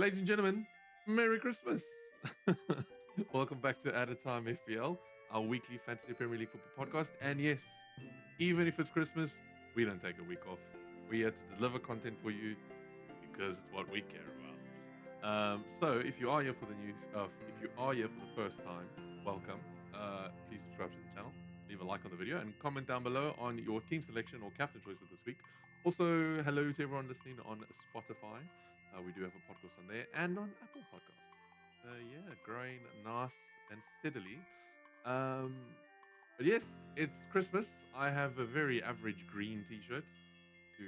Ladies and gentlemen, Merry Christmas! Welcome back to Added Time FPL, our weekly fantasy Premier League football podcast. And yes, even if it's Christmas, we don't take a week off. We're here to deliver content for you because it's what we care about. So if you are here for the news, if you are here for the first time, welcome. Please subscribe to the channel, leave a like on the video, and comment down below on your team selection or captain choice for this week. Also, hello to everyone listening on Spotify. We do have a podcast on there and on Apple Podcasts. Yeah, growing nice and steadily. But yes, it's Christmas. I have a very average green t-shirt to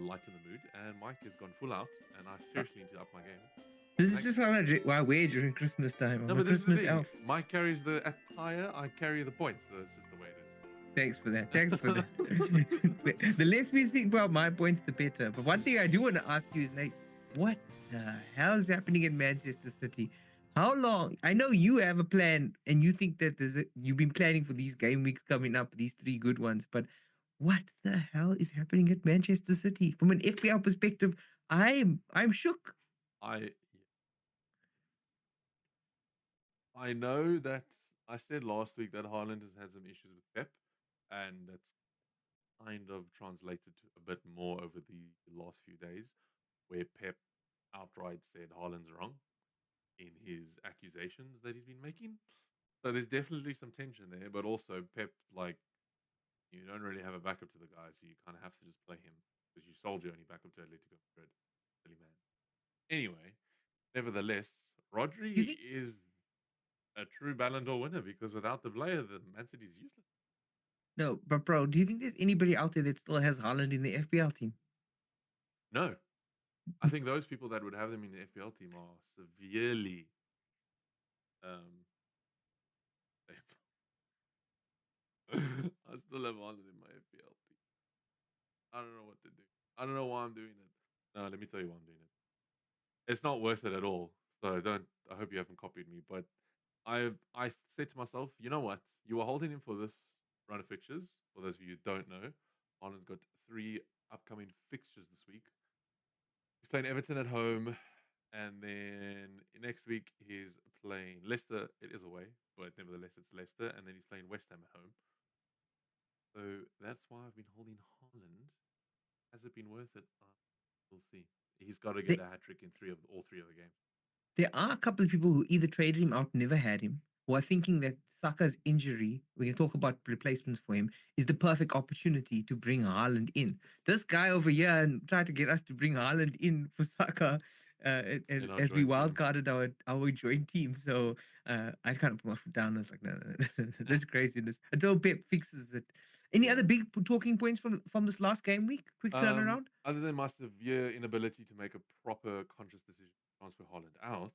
lighten the mood, and Mike has gone full out, and I seriously need to up my game. This is just what I wear during Christmas time. No, I'm a but this is the Christmas thing. elf. Mike carries the attire, I carry the points, so it's just the way it is. Thanks for that. Thanks for that. The less we think about my points, the better. But one thing I do want to ask you is like, what the hell is happening in Manchester City? How long? I know you have a plan, and you think that you've been planning for these game weeks coming up, these 3 good ones. But what the hell is happening at Manchester City? From an FPL perspective, I'm shook. I know that I said last week that Haaland has had some issues with Pep, and that's kind of translated to a bit more over the last few days, where Pep outright said Haaland's wrong in his accusations that he's been making. So there's definitely some tension there, but also Pep, like, you don't really have a backup to the guy, so you kind of have to just play him because you sold your only backup to Atletico Madrid. Silly man. Anyway, nevertheless, Do you Rodri think? is a true Ballon d'Or winner because without the player, the Man City is useless. No, but bro, do you think there's anybody out there that still has Haaland in the FPL team? No, I think those people that would have them in the FPL team are severely. Um, I still have Haaland in my FPL team. I don't know what to do. I don't know why I'm doing it. No, let me tell you why I'm doing it. It's not worth it at all. So don't. I hope you haven't copied me. But I said to myself, you know what? You are holding him for this run of fixtures. For those of you who don't know, Haaland's got 3 upcoming fixtures this week. He's playing Everton at home, and then next week he's playing Leicester. It is away, but nevertheless it's Leicester, and then he's playing West Ham at home. So that's why I've been holding Haaland. Has it been worth it? We'll see. He's got to get There, a hat trick in all three of the games. there are a couple of people who either traded him out, never had him, who are thinking that Saka's injury, we can talk about replacements for him, is the perfect opportunity to bring Haaland in. This guy over here and tried to get us to bring Haaland in for Saka In our as we joint team. wildcarded our joint team. So I kind of put my foot down. I was like, no, this is craziness. Until Pep fixes it. Any other big talking points from this last game week? Quick turnaround? Other than my severe inability to make a proper conscious decision to transfer Haaland out,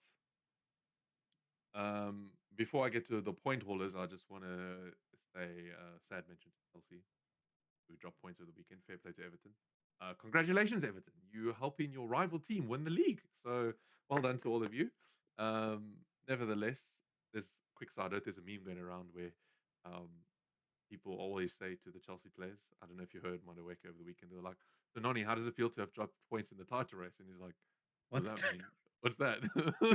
before I get to the point haulers, I just want to say sad mention to Chelsea, who dropped points over the weekend. Fair play to Everton. Congratulations, Everton. You're helping your rival team win the league. So well done to all of you. Nevertheless, there's quick side note. There's a meme going around where people always say to the Chelsea players, I don't know if you heard Madueke over the weekend, they were like, so Noni, how does it feel to have dropped points in the title race? And he's like, what does What's that mean? What's that?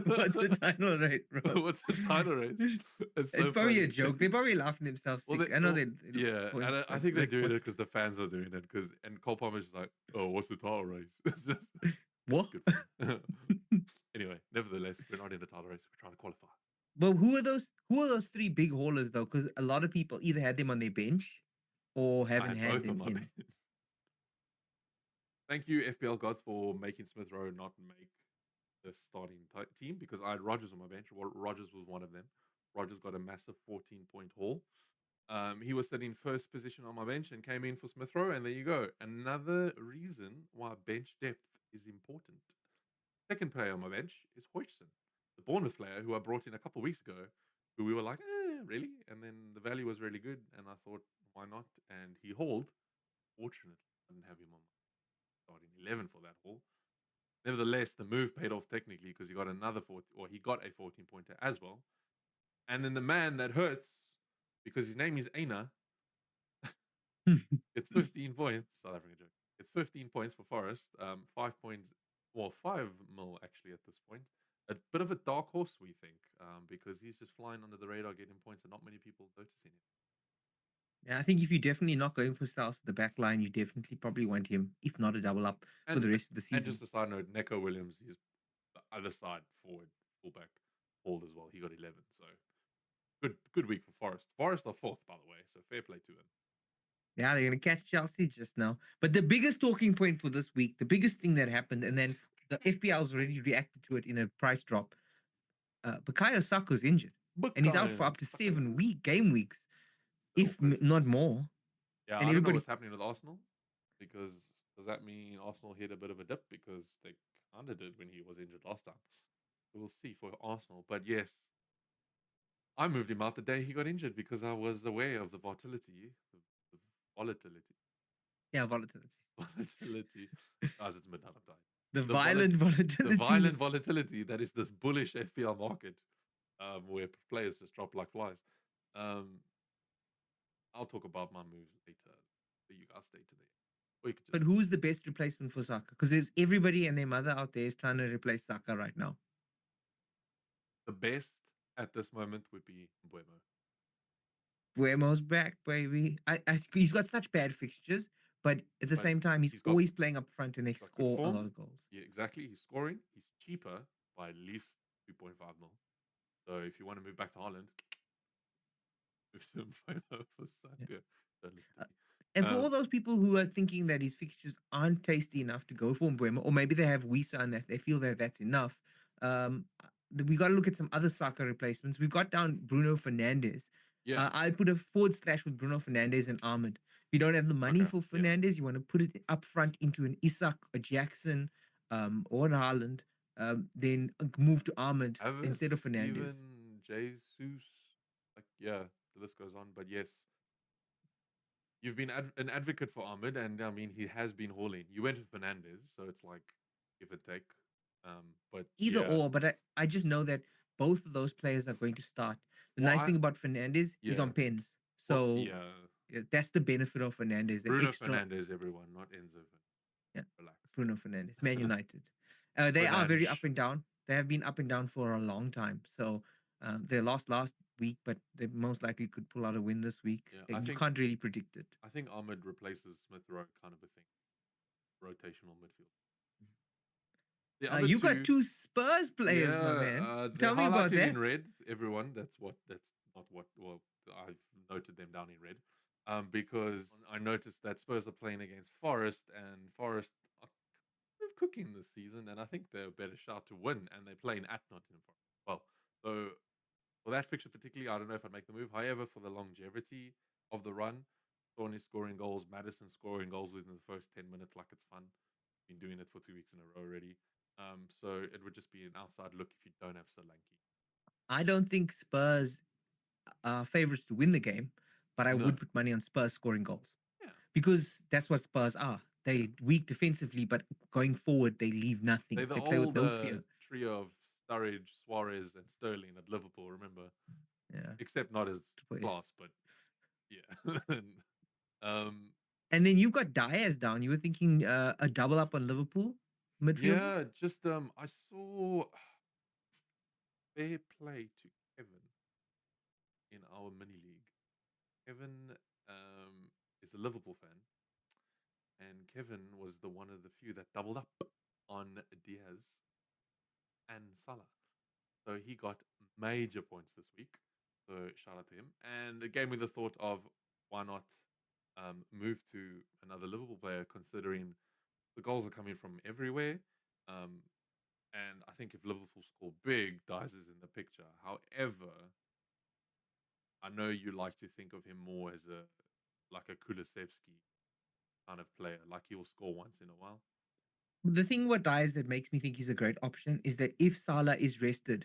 what's the title rate, bro? What's the title race? It's It's so probably a funny. joke. They're probably laughing themselves Well, sick. I know they yeah, and points, I but think they're like, doing it what's because the fans are doing it. And Cole Palmer's just like, oh, what's the title race? It's what? just good fun. Anyway, nevertheless, we're not in the title race. We're trying to qualify. But who are those? Who are those 3 big haulers though? Because a lot of people either had them on their bench or I haven't had had both on them my in. bench. Thank you, FPL gods, for making Smith Rowe not make the starting team because I had Rogers on my bench. Rogers was one of them. Rogers got a massive 14-point haul. He was sitting first position on my bench and came in for Smith Rowe, and there you go. Another reason why bench depth is important. Second player on my bench is Hodgson, the Bournemouth player who I brought in a couple of weeks ago, who we were like, really? And then the value was really good, and I thought, why not? And he hauled. Fortunately, I didn't have him on my starting 11 for that haul. Nevertheless, the move paid off technically because he got he got a 14-pointer as well. And then the man that hurts, because his name is Aina, it's 15 points. South African joke. It's 15 points for Forest, 5 points well, 5 mil actually at this point. A bit of a dark horse, we think, because he's just flying under the radar, getting points, and not many people noticing him. Yeah, I think if you're definitely not going for South the back line, you definitely probably want him, if not a double up for the And rest of the and season. just a side note, Neko Williams, he's the other side forward, fullback, hold as well. He got 11, so good week for Forest. Forest are fourth, by the way, so fair play to them. Yeah, they're going to catch Chelsea just now. But the biggest talking point for this week, the biggest thing that happened, and then the FPL's already reacted to it in a price drop. Bukayo Saka's injured, and he's out for Bukayo up to Saka, 7 game weeks, little if quiz. not more. Yeah, And I don't know everybody's what's happening with Arsenal because does that mean Arsenal hit a bit of a dip because they kind of did when he was injured last time? We'll see for Arsenal, but yes, I moved him out the day he got injured because I was aware of the volatility, the volatility, yeah, volatility, volatility. Guys, it's midnight. I'm tired. the The volat, violent the volatility. violent volatility that is this bullish FPL market, where players just drop like flies. Um, I'll talk about my moves later. So you guys stay to the end, or you could just But who's the best replacement for Saka? Because there's everybody and their mother out there is trying to replace Saka right now. the best at this moment would be Mbuemo. Buemo's back, baby. He's got such bad fixtures, but at the But same time, he's he's got always playing up front and they he's got good score a lot form. of goals. Yeah, exactly. He's scoring. He's cheaper by at least 2.5 mil. So if you want to move back to Holland, move to Mbuemo for Yeah. Saka. Don't listen to Uh, me. And for all those people who are thinking that his fixtures aren't tasty enough to go for Mbuemo, or maybe they have Wisa and that they feel that that's enough, we got to look at some other Saka replacements. We've got down Bruno Fernandes. Yeah. I put a forward slash with Bruno Fernandes and Ahmed. If you don't have the money Okay. for Yeah. Fernandes, you want to put it up front into an Isak, a Jackson, or an Haaland, then move to Ahmed instead of Havertz, Fernandes. even Jesus. Like, yeah, the list goes on. But yes, you've been an advocate for Ahmed, and I mean, he has been hauling. You went with Fernandez, so it's like give and take. But Either yeah, or, but I just know that both of those players are going to start. The well, nice thing about Fernandez is yeah, on pens. well, So yeah. that's the benefit of Fernandez, that Bruno extra. Fernandez, everyone, not Enzo. Yeah, Relax. Bruno Fernandez, Man United. They are very up Fernandes. and down. They have been up and down for a long time. So they lost last week, but they most likely could pull out a win this week. Yeah, You can't really predict it. I think Ahmed replaces Smith Rowe, kind of a thing. Rotational midfield. The other You got two, two Spurs players, my yeah, man. they're Tell me about highlighted in that. red. Everyone, that's not what. Well, I've noted them down in red, because I noticed that Spurs are playing against Forest, and Forest are kind of cooking this season, and I think they're a better shot to win, and they're playing at Nottingham Forest. Well, so for that fixture particularly, I don't know if I'd make the move. However, for the longevity of the run, Thorny scoring goals, Madison scoring goals within the first 10 minutes, like it's fun. Been doing it for 2 weeks in a row already. So it would just be an outside look if you don't have Solanke. I don't think Spurs are favorites to win the game, but I No. would put money on Spurs scoring goals Yeah. because that's what Spurs are. Yeah. They weak defensively, but going forward they leave nothing. They're the They play with old no fear. trio of Sturridge, Suarez, and Sterling at Liverpool, remember? Yeah, Except not as Triple S. class, but yeah. um, And then you got Diaz down. You were thinking a double up on Liverpool midfielders. yeah, just I saw fair play to Kevin in our mini league. Kevin is a Liverpool fan, and Kevin was the one of the few that doubled up on Diaz and Salah. So he got major points this week. So shout out to him. And it gave me the thought of why not move to another Liverpool player, considering the goals are coming from everywhere. And I think if Liverpool score big, Diaz is in the picture. However, I know you like to think of him more as a like a Kulusevski kind of player, like he will score once in a while. The thing about Diaz that makes me think he's a great option is that if Salah is rested,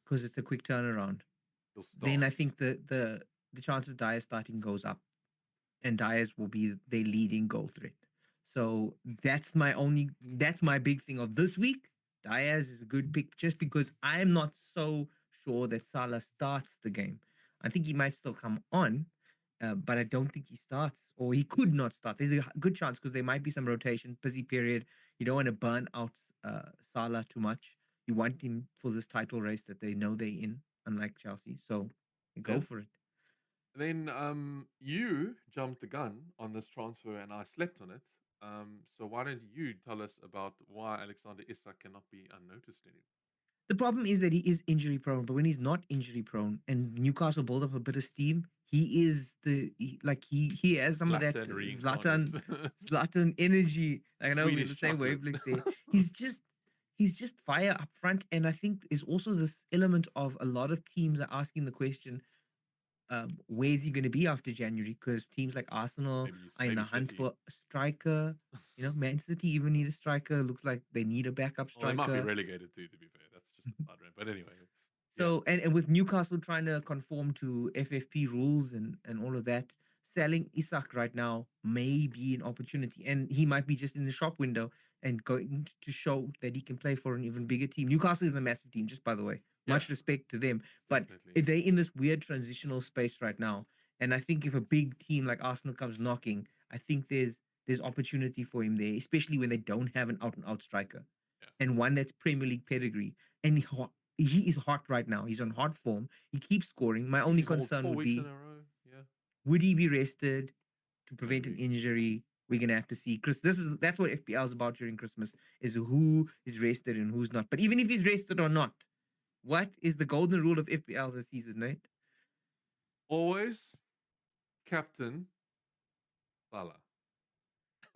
because it's a quick turnaround, He'll then start. I think the chance of Diaz starting goes up, and Diaz will be their leading goal threat. So that's my big thing of this week. Diaz is a good pick just because I'm not so sure that Salah starts the game. I think he might still come on, but I don't think he starts, or he could not start. There's a good chance because there might be some rotation, busy period. You don't want to burn out Salah too much. You want him for this title race that they know they're in, unlike Chelsea. So go Yeah. for it. Then you jumped the gun on this transfer, and I slept on it. So why don't you tell us about why Alexander Isak cannot be unnoticed anymore? The problem is that he is injury prone, but when he's not injury prone and Newcastle build up a bit of steam, he has some of that Zlatan reincarnate. Zlatan energy. I know we're in the Swedish same chocolate. wavelength there. He's just fire up front, and I think there's also this element of a lot of teams are asking the question, where's he going to be after January? Because teams like Arsenal are in the Maybe hunt City. for a striker. Man City even need a striker. Looks like they need a backup Well, they might be striker. relegated too, to be fair. That's just a side rant. But anyway, yeah. So and with Newcastle trying to conform to FFP rules and all of that, selling Isak right now may be an opportunity, and he might be just in the shop window and going to show that he can play for an even bigger team. Newcastle is a massive team, just by the way. Yeah, Much respect to them, but definitely. they're in this weird transitional space right now, and I think if a big team like Arsenal comes knocking, I think there's opportunity for him there, especially when they don't have an out and out striker Yeah. and one that's Premier League pedigree. And he is hot right now. He's on hot form. He keeps scoring. My I think only he's hauled concern 4 would weeks in be, a row. Yeah, would he be rested to prevent an maybe. injury? We're gonna have to see. Chris, that's what FPL is about during Christmas: is who is rested and who's not. But even if he's rested or not, what is the golden rule of FPL this season, right? Always captain Salah.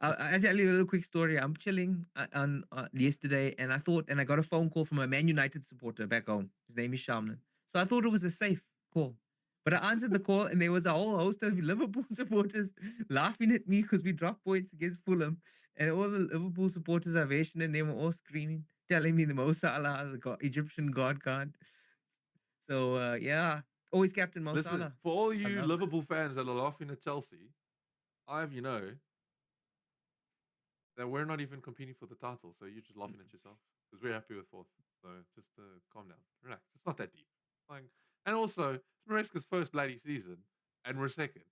I'll tell you a little quick story. I'm chilling on yesterday, and I got a phone call from a Man United supporter back home. His name is Shamlin. So I thought it was a safe call. But I answered the call, and there was a whole host of Liverpool supporters laughing at me because we dropped points against Fulham. And all the Liverpool supporters are Asian, and they were all screaming, telling me the Mo Salah, the Egyptian god card. So, yeah, always Captain Mo Listen, Salah. for all I you love it. Liverpool fans that are laughing at Chelsea, I have that we're not even competing for the title, so you're just laughing at yourself because we're happy with fourth. So just calm down, relax. It's not that deep. Like, and also it's Maresca's first bloody season, and we're second.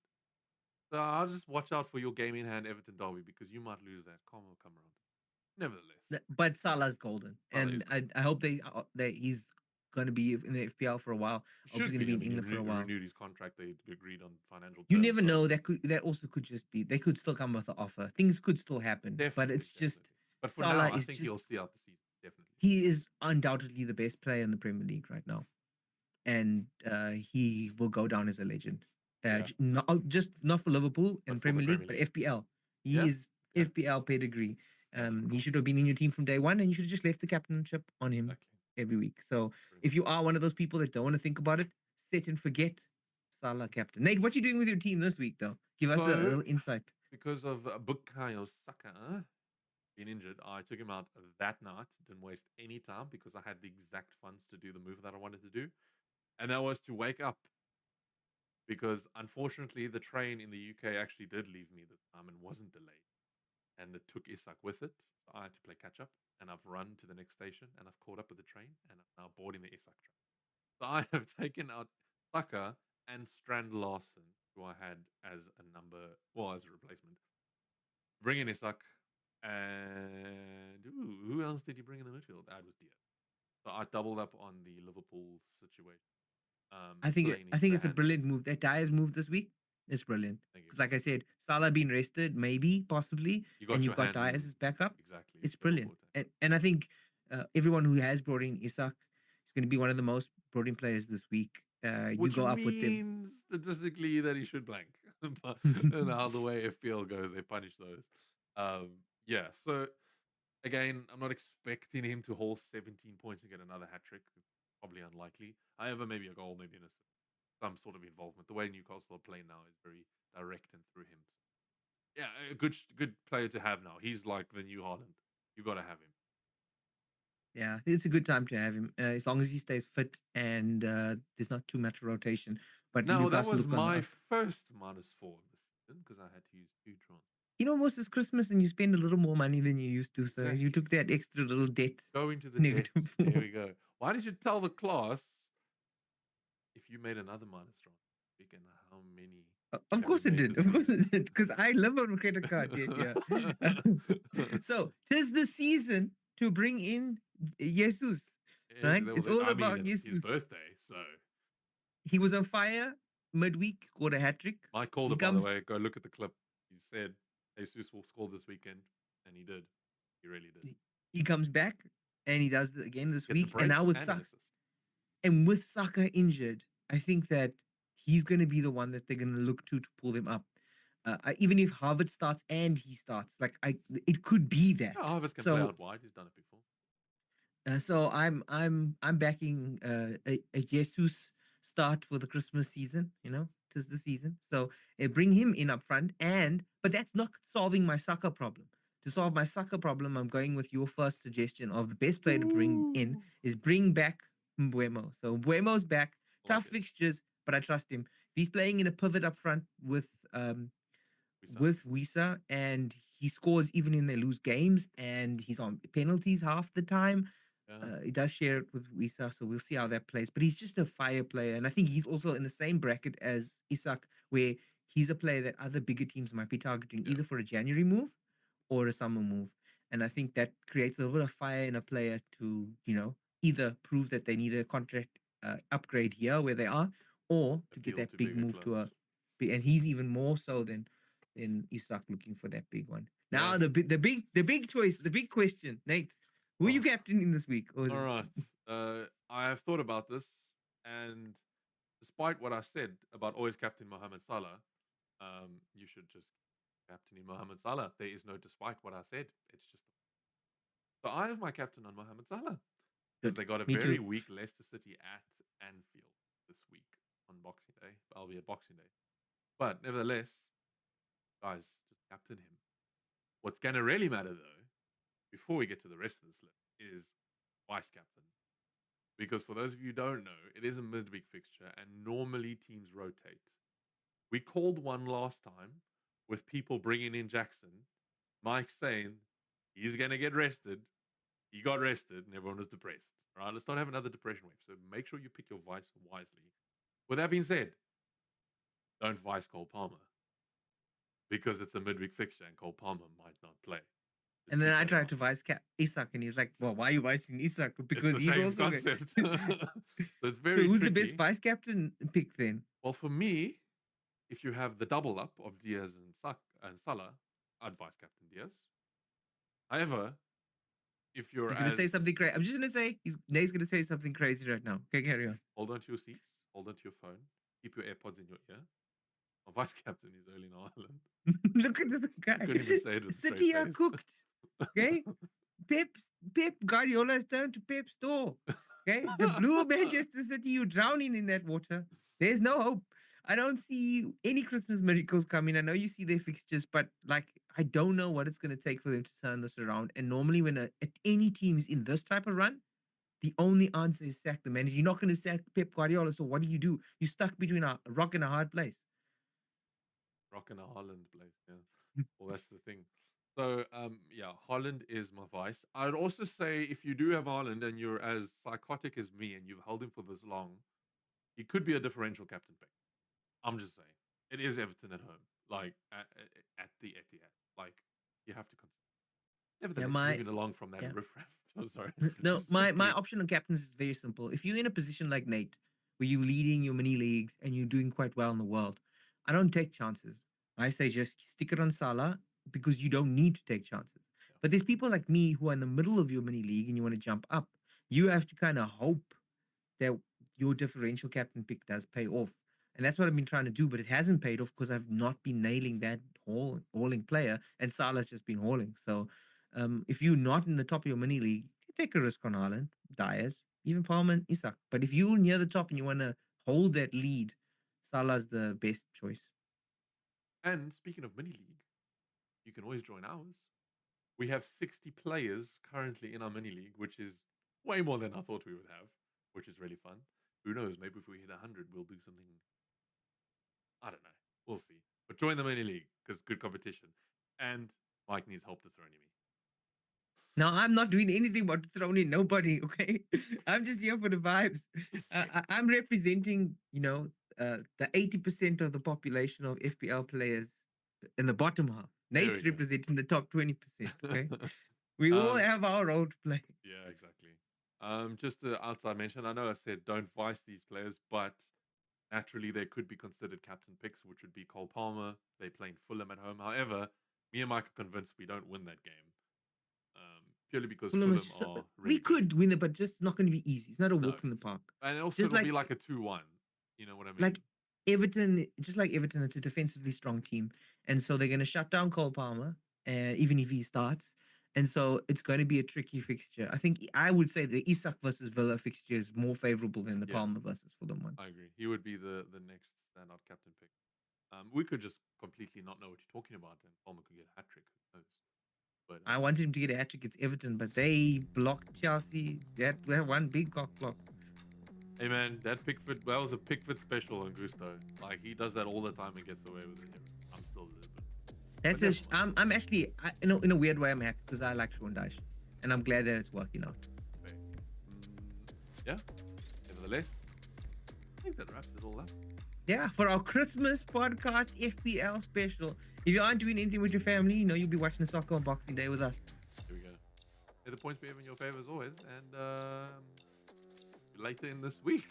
So I'll just watch out for your game in hand Everton derby because you might lose that. Calm will come around. Nevertheless, But Salah's golden, Salah and is golden. I hope that he's going to be in the FPL for a while. I hope he's Should going to be. be I in mean, England for a while. renewed his contract. They agreed on financial You terms, never so know. That also could just be they could still come with an offer. Things could still happen, but definitely, it's just definitely. But for Salah now, I is think just he'll see out the season. Definitely. he is undoubtedly the best player in the Premier League right now, and he will go down as a legend. Yeah, Just not for Liverpool but and for the Premier League, Premier but League. FPL. He Yeah, is yeah, FPL pedigree. yeah. He should have been in your team from day one, and you should have just left the captainship on him Exactly. every week. So Pretty if much. you are one of those people that don't want to think about it, sit and forget Salah captain. Nate, what you doing with your team this week though? Give us a So little insight. because of Bukayo Saka being injured, I took him out that night. Didn't waste any time because I had the exact funds to do the move that I wanted to do, and that was to wake up because unfortunately the train in the UK actually did leave me this time and wasn't delayed, and it took Isak with it. So I had to play catch up, and I've run to the next station and I've caught up with the train, and I'm now boarding the Isak train. So I have taken out Saka and Strand Larson, who I had as a as a replacement. Bring in Isak, and who else did you bring in the midfield? That was Diaz. So I doubled up on the Liverpool situation, playing I into think their it's a hands. brilliant move. That Dyer's move this week is brilliant. Thank you. Because like I said, Salah being rested, maybe, possibly, You and got you've your got hands Dyer's in as backup. exactly. It's So brilliant. important. And I think everyone who has brought in Isak is going to be one of the most brought in players this week. You Which go up with them. means statistically that he should blank. But and how the way FPL goes, they punish those. Yeah. So again, I'm not expecting him to hold 17 points and get another hat trick. Probably unlikely. However, maybe a goal, maybe some sort of involvement. The way Newcastle are playing now is very direct and through him. Yeah, a good player to have now. He's like the new Holland. You got to have him. Yeah, I think it's a good time to have him as long as he stays fit and there's not too much rotation. But Now that Newcastle was look on the my up. first -4 this season because I had to use two transfers. Most is Christmas and you spend a little more money than you used to. So you Exactly. took that extra little debt. Go into the debt. Negative There four. we go. Why did you tell the class if you made another minus transfer? Speaking how many Of Have you course it made did. this Of course season? it did. Because I live on a credit card debt. Yeah. So tis the season to bring in Jesus, right? It's all I mean, about it's his Jesus. birthday, so He was on fire midweek, scored a hat trick. Mike called He it, by the comes way. Go look at the clip. He said Jesus will score this weekend, and he did. He really did. he comes back and he does it again this Gets a week. And now brace and an assist. With Saka injured, I think that he's going to be the one that they're going to look to pull them up. Even if Harvard starts and he starts, it could be that. Yeah, Harvest can play So out wide. He's done it before. I'm backing a Jesus start for the Christmas season. Tis the season, so bring him in up front. But that's not solving my Saka problem. To solve my Saka problem, I'm going with your first suggestion of the best player to bring in Ooh. is bring back Mbuemo. So Mbuemo's back, Like tough it. fixtures, but I trust him. If he's playing in a pivot up front We saw. with Wisa and he scores even in they lose games and he's on penalties half the time. Yeah. He does share it with Wisa, so we'll see how that plays. But he's just a fire player, and I think he's also in the same bracket as Isak, where he's a player that other bigger teams might be targeting Yeah. either for a January move or a summer move. And I think that creates a little bit of fire in a player to, either prove that they need a contract upgrade here where they are, or to get Appeal that to big bigger move to clubs. and he's even more so than Isak looking for that big one. Now Yeah. the big choice, the big question, Nate, who are you Oh. captaining this week? Or is All it right. I have thought about this, and despite what I said about always captain Mohamed Salah, you should just captain Mohamed Salah. There is no despite what I said. It's just so I have my captain on Mohamed Salah because good? they got a Me very too. weak Leicester City at Anfield this week on Boxing Day, albeit Boxing Day. But nevertheless, guys, just captain him. What's going to really matter though, before we get to the rest of this list, is vice captain. Because for those of you who don't know, it is a midweek fixture and normally teams rotate. We called one last time with people bringing in Jackson, Mike saying he's going to get rested. He got rested and everyone was depressed. All right, let's not have another depression wave. So make sure you pick your vice wisely. With that being said, don't vice Cole Palmer because it's a midweek fixture and Cole Palmer might not play. Just And then keep I that in tried mind. to vice cap Isak, and he's like, "Well, why are you vicing Isak? It's Because the he's same also good." concept. So it's So very who's the best tricky. vice captain pick then? Well, for me, if you have the double up of Diaz and Salah, I'd vice captain Diaz. However, if you're He's gonna say as something crazy. I'm just gonna say Nate's gonna say something crazy right now. Okay, carry on. hold on to your seats, hold on to your phone, keep your AirPods in your ear. My vice captain is Erling Ireland. Look at this I guy. couldn't even say it with a straight City are face. cooked. Okay, Pep Pep Guardiola has turned to Pep's door. Okay, the blue Manchester City, you drowning in that water. There's no hope. I don't see any Christmas miracles coming. I know you see their fixtures, but I don't know what it's going to take for them to turn this around. And normally, when any team is in this type of run, the only answer is sack the manager. You're not going to sack Pep Guardiola. So what do? You're stuck between a rock and a hard place. Rock and a Holland place, yeah. Well, that's the thing. So, yeah, Holland is my vice. I'd also say if you do have Holland and you're as psychotic as me and you've held him for this long, he could be a differential captain pick. I'm just saying. It is Everton at home, like at the Etihad. Like, you have to consider. Yeah, Nevertheless, my moving along from that yeah. riffraff. Oh, sorry. No, Just my quickly. option on captains is very simple. If you're in a position like Nate, where you're leading your mini leagues and you're doing quite well in the world, I don't take chances. I say just stick it on Salah because you don't need to take chances. Yeah. But there's people like me who are in the middle of your mini league and you want to jump up. You have to kind of hope that your differential captain pick does pay off. And that's what I've been trying to do, but it hasn't paid off because I've not been nailing that hauling player, and Salah's just been hauling. So if you're not in the top of your mini league, you take a risk on Haaland, Diaz, even Palmer and Isak. But if you're near the top and you want to hold that lead, Salah's the best choice. And speaking of mini league, you can always join ours. We have 60 players currently in our mini league, which is way more than I thought we would have, which is really fun. Who knows? Maybe if we hit 100, we'll do something. I don't know. We'll see. But join the mini league because good competition. And Mike needs help to throw me. Now I'm not doing anything but throwing in nobody. Okay, I'm just here for the vibes. I'm representing, the 80% of the population of FPL players in the bottom half. There we Nate's go. representing the top 20%. Okay. We all Um, have our role to play. yeah, exactly. Just to outside mention, I know I said don't vice these players, but naturally they could be considered captain picks, which would be Cole Palmer. They playing Fulham at home. However, me and Mike are convinced we don't win that game. Purely because Fulham Fulham is are we really good. could win it, but just not going to be easy. It's not a No. walk in the park. And also Just it'll be like like a 2-1. You know what I mean? like Everton, just like Everton, it's a defensively strong team, and so they're going to shut down Cole Palmer, even if he starts. And so it's going to be a tricky fixture. I would say the Isak versus Villa fixture is more favorable than the Yeah, Palmer versus Fulham one. I agree. He would be the next standout captain pick. We could just completely not know what you're talking about, and Palmer could get a hat trick. Who knows? But I wanted him to get a hat trick against Everton, but they blocked Chelsea. That one big cock block. hey man, that was a Pickford special on Gusto. Like he does that all the time and gets away with it. I'm still a little bit. That's But a. never mind. I'm actually, in a weird way, I'm happy because I like Sean Dyche, and I'm glad that it's working out. Fair. Yeah. Nevertheless, I think that wraps it all up. Yeah, for our Christmas podcast FPL special. If you aren't doing anything with your family, you'll be watching the soccer on Boxing Day with us. Here we go. May the points be ever in your favor as always, and later in this week.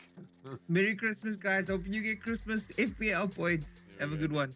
Merry Christmas, guys. Hope you get Christmas FPL points. There we Have a go. good one.